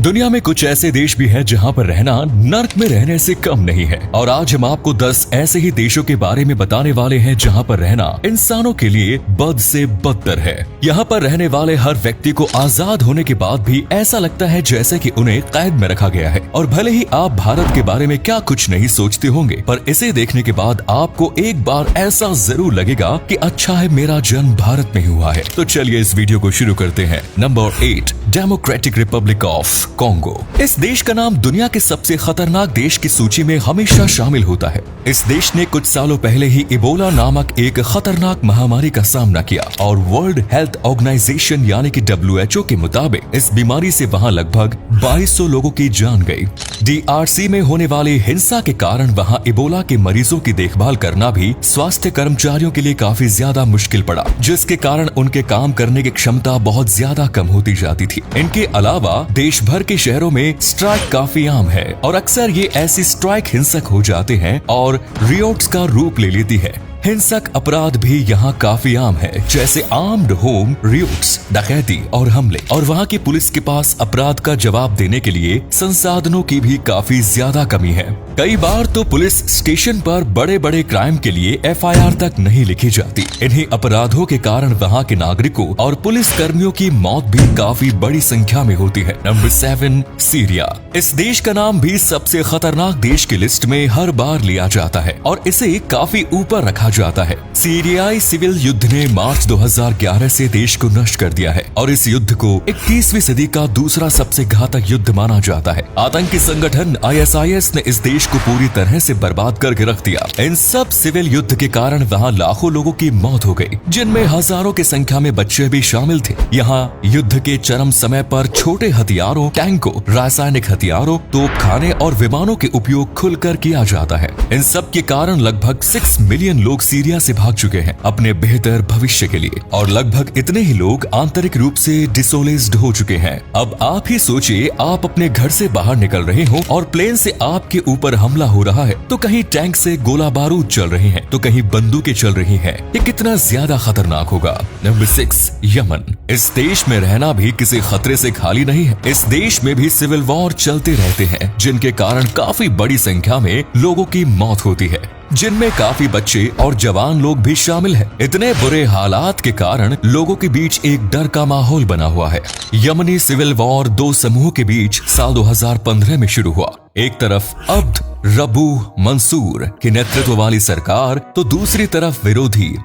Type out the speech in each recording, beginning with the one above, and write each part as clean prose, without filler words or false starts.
दुनिया में कुछ ऐसे देश भी हैं जहां पर रहना नर्क में रहने से कम नहीं है। और आज हम आपको 10 ऐसे ही देशों के बारे में बताने वाले हैं जहां पर रहना इंसानों के लिए बद से बदतर है। यहाँ पर रहने वाले हर व्यक्ति को आजाद होने के बाद भी ऐसा लगता है जैसे कि उन्हें कैद में रखा गया है। और भले ही आप भारत के बारे में क्या कुछ नहीं सोचते होंगे, पर इसे देखने के बाद आपको एक बार ऐसा जरूर लगेगा कि अच्छा है मेरा जन्म भारत में हुआ है। तो चलिए इस वीडियो को शुरू करते हैं। Number 8, democratic Republic of Congo. इस देश का नाम दुनिया के सबसे खतरनाक देश की सूची में हमेशा शामिल होता है। इस देश ने कुछ सालों पहले ही इबोला नामक एक खतरनाक महामारी का सामना किया और वर्ल्ड हेल्थ ऑर्गेनाइजेशन यानी कि WHO के मुताबिक इस बीमारी से वहां लगभग 2200 लोगों की जान गई। DRC में होने वाली हिंसा के कारण वहां इबोला के मरीजों की देखभाल करना भी स्वास्थ्य कर्मचारियों के लिए काफी ज्यादा मुश्किल पड़ा, जिसके कारण उनके काम करने की क्षमता बहुत ज्यादा कम होती जाती थी। इनके अलावा देश भर के शहरों में स्ट्राइक काफी आम है और अक्सर ये ऐसी स्ट्राइक हिंसक हो जाते हैं और रियोट्स का रूप ले लेती है। हिंसक अपराध भी यहाँ काफी आम है, जैसे आर्म्ड होम रियोट्स, डकैती और हमले। और वहाँ की पुलिस के पास अपराध का जवाब देने के लिए संसाधनों की भी काफी ज्यादा कमी है। कई बार तो पुलिस स्टेशन पर बड़े बड़े क्राइम के लिए FIR तक नहीं लिखी जाती। इन्हीं अपराधों के कारण वहाँ के नागरिकों और पुलिस कर्मियों की मौत भी काफी बड़ी संख्या में होती है। Number 7, Syria. इस देश का नाम भी सबसे खतरनाक देश की लिस्ट में हर बार लिया जाता है और इसे काफी ऊपर रखा जाता है। सीरियाई सिविल युद्ध ने मार्च 2011 से देश को नष्ट कर दिया है और इस युद्ध को 21वीं सदी का दूसरा सबसे घातक युद्ध माना जाता है। आतंकी संगठन ISIS ने इस देश को पूरी तरह से बर्बाद करके रख दिया। इन सब सिविल युद्ध के कारण वहाँ लाखों लोगों की मौत हो गई, जिनमें हजारों की संख्या में बच्चे भी शामिल थे। यहाँ युद्ध के चरम समय पर छोटे हथियारों, टैंकों, रासायनिक हथियारों, तोपखाने और विमानों के उपयोग खुलकर किया जाता है। इन सब के कारण लगभग 6 मिलियन लोग सीरिया से भाग चुके हैं अपने बेहतर भविष्य के लिए और लगभग इतने ही लोग आंतरिक रूप से डिसोलेस्ड हो चुके हैं। अब आप ही सोचिए, आप अपने घर से बाहर निकल रहे हो और प्लेन से आपके ऊपर हमला हो रहा है, तो कहीं टैंक से गोला बारूद चल रहे हैं, तो कहीं बंदूकें चल रही हैं। ये कितना ज्यादा खतरनाक होगा। Number 6, Yemen. इस देश में रहना भी किसी खतरे से खाली नहीं है। इस देश में भी सिविल वॉर चलते रहते हैं, जिनके कारण काफी बड़ी संख्या में लोगों की मौत होती है, जिनमें काफी बच्चे और जवान लोग भी शामिल हैं। इतने बुरे हालात के कारण लोगों के बीच एक डर का माहौल बना हुआ है। यमनी सिविल वॉर 2 समूह के बीच साल 2015 में शुरू हुआ। एक तरफ अब्द रबू मंसूर की नेतृत्व वाली सरकार, तो दूसरी तरफ विरोधी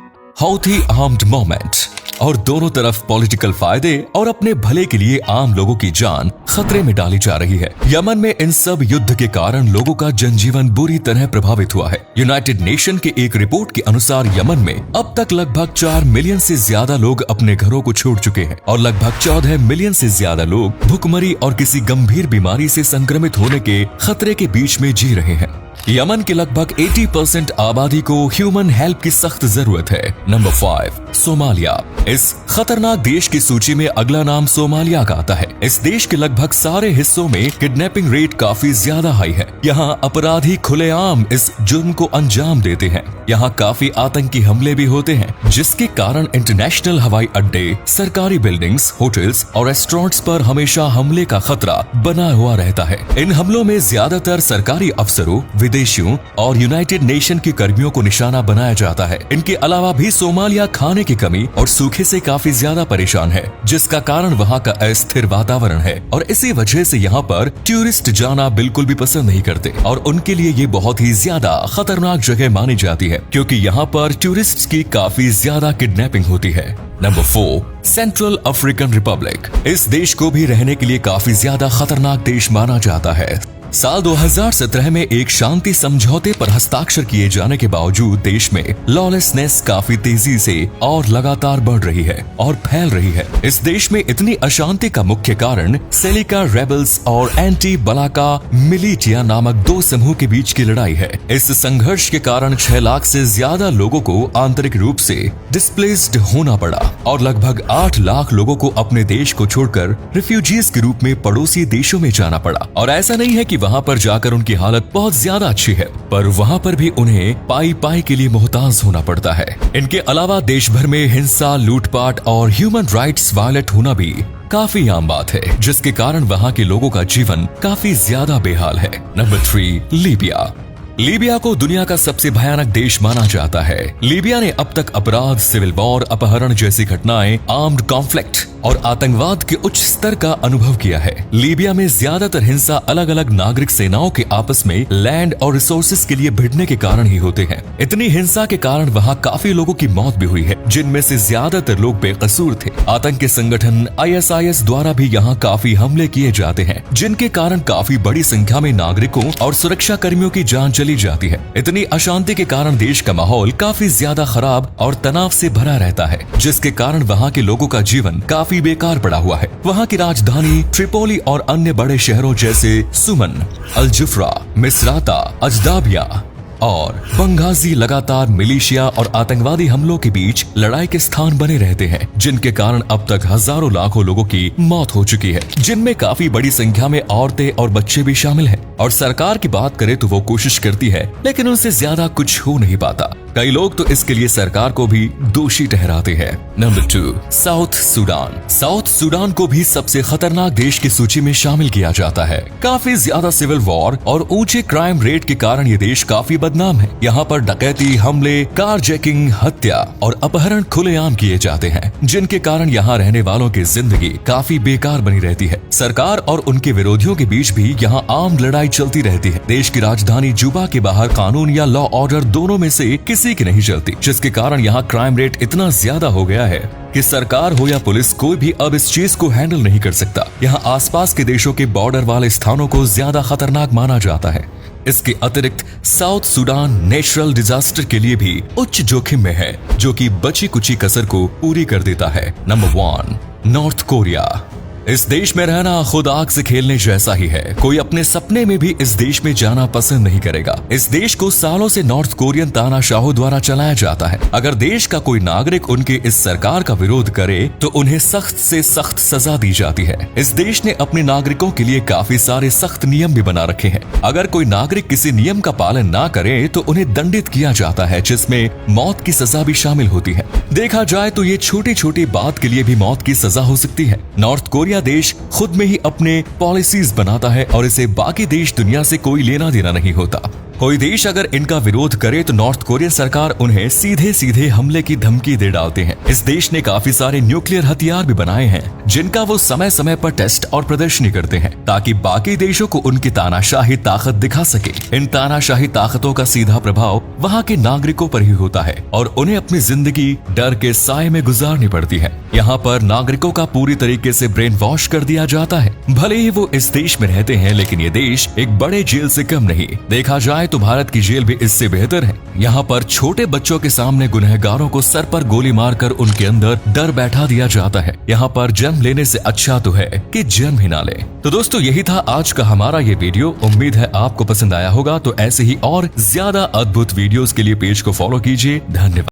हौथी आर्म्ड मूवमेंट। और दोनों तरफ पॉलिटिकल फायदे और अपने भले के लिए आम लोगों की जान खतरे में डाली जा रही है। यमन में इन सब युद्ध के कारण लोगों का जनजीवन बुरी तरह प्रभावित हुआ है। यूनाइटेड नेशन के एक रिपोर्ट के अनुसार यमन में अब तक लगभग 4 मिलियन से ज्यादा लोग अपने घरों को छोड़ चुके हैं और लगभग 14 मिलियन से ज्यादा लोग भुखमरी और किसी गंभीर बीमारी से संक्रमित होने के खतरे के बीच में जी रहे हैं। यमन के लगभग 80% आबादी को ह्यूमन हेल्प की सख्त जरूरत है। Number 5, Somalia. इस खतरनाक देश की सूची में अगला नाम सोमालिया का आता है। इस देश के लगभग सारे हिस्सों में किडनैपिंग रेट काफी ज्यादा हाई है। यहाँ अपराधी खुलेआम इस जुर्म को अंजाम देते हैं। यहाँ काफी आतंकी हमले भी होते हैं, जिसके कारण इंटरनेशनल हवाई अड्डे, सरकारी बिल्डिंग्स, होटल्स और रेस्टोरेंट्स पर हमेशा हमले का खतरा बना हुआ रहता है। इन हमलों में ज्यादातर सरकारी अफसरों, विदेशियों और यूनाइटेड नेशन के कर्मियों को निशाना बनाया जाता है। इनके अलावा भी सोमालिया खाने की कमी और सूखे से काफी ज्यादा परेशान है, जिसका कारण वहाँ का अस्थिर वातावरण है और इसी वजह से यहाँ पर टूरिस्ट जाना बिल्कुल भी पसंद नहीं करते और उनके लिए ये बहुत ही ज्यादा खतरनाक जगह मानी जाती है, क्योंकि यहाँ पर टूरिस्ट की काफी ज्यादा किडनैपिंग होती है। Number 4, central African Republic. इस देश को भी रहने के लिए काफी ज्यादा खतरनाक देश माना जाता है। साल 2017 में एक शांति समझौते पर हस्ताक्षर किए जाने के बावजूद देश में लॉलेसनेस काफी तेजी से और लगातार बढ़ रही है और फैल रही है। इस देश में इतनी अशांति का मुख्य कारण सेलिका रेबल्स और एंटी बलाका मिलिटिया नामक 2 समूह के बीच की लड़ाई है। इस संघर्ष के कारण 6 लाख से ज्यादा लोगों को आंतरिक रूप से डिस्प्लेस्ड होना पड़ा और लगभग 8 लाख लोगों को अपने देश को छोड़कर रिफ्यूजीज के रूप में पड़ोसी देशों में जाना पड़ा। और ऐसा नहीं है कि वहाँ पर जाकर उनकी हालत बहुत ज्यादा अच्छी है, पर वहाँ पर भी उन्हें पाई के लिए मोहताज होना पड़ता है। इनके अलावा देश भर में हिंसा, लूटपाट और ह्यूमन राइट्स वायलेट होना भी काफी आम बात है, जिसके कारण वहाँ के लोगों का जीवन काफी ज्यादा बेहाल है। Number 3, Libya. लीबिया को दुनिया का सबसे भयानक देश माना जाता है। लीबिया ने अब तक अपराध, सिविल वॉर, अपहरण जैसी घटनाएं, आर्म्ड कॉन्फ्लिक्ट और आतंकवाद के उच्च स्तर का अनुभव किया है। लीबिया में ज्यादातर हिंसा अलग अलग नागरिक सेनाओं के आपस में लैंड और रिसोर्सेज के लिए भिड़ने के कारण ही होते हैं। इतनी हिंसा के कारण वहाँ काफी लोगों की मौत भी हुई है, जिनमें से ज्यादातर लोग बेकसूर थे। आतंकी संगठन ISIS द्वारा भी यहाँ काफी हमले किए जाते हैं, जिनके कारण काफी बड़ी संख्या में नागरिकों और सुरक्षा कर्मियों की जान चली जाती है। इतनी अशांति के कारण देश का माहौल काफी ज्यादा खराब और तनाव से भरा रहता है, जिसके कारण वहाँ के लोगों का जीवन काफी बेकार पड़ा हुआ है। वहाँ की राजधानी ट्रिपोली और अन्य बड़े शहरों जैसे सुमन, अल-जुफ्रा, मिसराता, अजदाबिया और बंगाजी लगातार मिलिशिया और आतंकवादी हमलों के बीच लड़ाई के स्थान बने रहते हैं, जिनके कारण अब तक हजारों लाखों लोगों की मौत हो चुकी है, जिनमें काफी बड़ी संख्या में औरतें और बच्चे भी शामिल हैं। और सरकार की बात करें तो वो कोशिश करती है, लेकिन उनसे ज्यादा कुछ हो नहीं पाता। कई लोग तो इसके लिए सरकार को भी दोषी ठहराते हैं। Number 2, south Sudan. South Sudan को भी सबसे खतरनाक देश की सूची में शामिल किया जाता है। काफी ज्यादा सिविल वॉर और ऊंचे क्राइम रेट के कारण ये देश काफी बदनाम है। यहाँ पर डकैती, हमले, कारजैकिंग, हत्या और अपहरण खुलेआम किए जाते हैं, जिनके कारण यहाँ रहने वालों की जिंदगी काफी बेकार बनी रहती है। सरकार और उनके विरोधियों के बीच भी यहाँ आम लड़ाई चलती रहती है। देश की राजधानी जुबा के बाहर कानून या लॉ ऑर्डर दोनों में से किसी की नहीं चलती, जिसके कारण यहाँ क्राइम रेट इतना ज्यादा हो गया है कि सरकार हो या पुलिस, कोई भी अब इस चीज को हैंडल नहीं कर सकता। यहाँ आसपास के देशों के बॉर्डर वाले स्थानों को ज्यादा खतरनाक माना जाता है। इसके अतिरिक्त साउथ सूडान नेचुरल डिजास्टर के लिए भी उच्च जोखिम में है, जो कि बची कुची कसर को पूरी कर देता है। Number 1, north Korea. इस देश में रहना खुद आग से खेलने जैसा ही है। कोई अपने सपने में भी इस देश में जाना पसंद नहीं करेगा। इस देश को सालों से नॉर्थ कोरियन तानाशाहों द्वारा चलाया जाता है। अगर देश का कोई नागरिक उनके इस सरकार का विरोध करे तो उन्हें सख्त से सख्त सजा दी जाती है। इस देश ने अपने नागरिकों के लिए काफी सारे सख्त नियम भी बना रखे हैं। अगर कोई नागरिक किसी नियम का पालन ना करे तो उन्हें दंडित किया जाता है, जिसमें मौत की सजा भी शामिल होती है। देखा जाए तो ये छोटी छोटी बात के लिए भी मौत की सजा हो सकती है। नॉर्थ कोरिया देश खुद में ही अपने पॉलिसीज बनाता है और इसे बाकी देश दुनिया से कोई लेना देना नहीं होता। कोई देश अगर इनका विरोध करे तो नॉर्थ कोरियन सरकार उन्हें सीधे सीधे हमले की धमकी दे डालते हैं। इस देश ने काफी सारे न्यूक्लियर हथियार भी बनाए हैं, जिनका वो समय समय पर टेस्ट और प्रदर्शनी करते हैं, ताकि बाकी देशों को उनकी तानाशाही ताकत दिखा सके। इन तानाशाही ताकतों का सीधा प्रभाव वहाँ के नागरिकों पर ही होता है और उन्हें अपनी जिंदगी डर के साए में गुजारनी पड़ती है। यहाँ पर नागरिकों का पूरी तरीके से ब्रेन वॉश कर दिया जाता है। भले ही वो इस देश में रहते हैं, लेकिन ये देश एक बड़े जेल से कम नहीं। देखा जाए तो भारत की जेल भी इससे बेहतर है। यहाँ पर छोटे बच्चों के सामने गुनहगारों को सर पर गोली मारकर उनके अंदर डर बैठा दिया जाता है। यहाँ पर जन्म लेने से अच्छा तो है कि जन्म ही ना ले। तो दोस्तों, यही था आज का हमारा ये वीडियो। उम्मीद है आपको पसंद आया होगा। तो ऐसे ही और ज्यादा अद्भुत वीडियोस के लिए पेज को फॉलो कीजिए। धन्यवाद।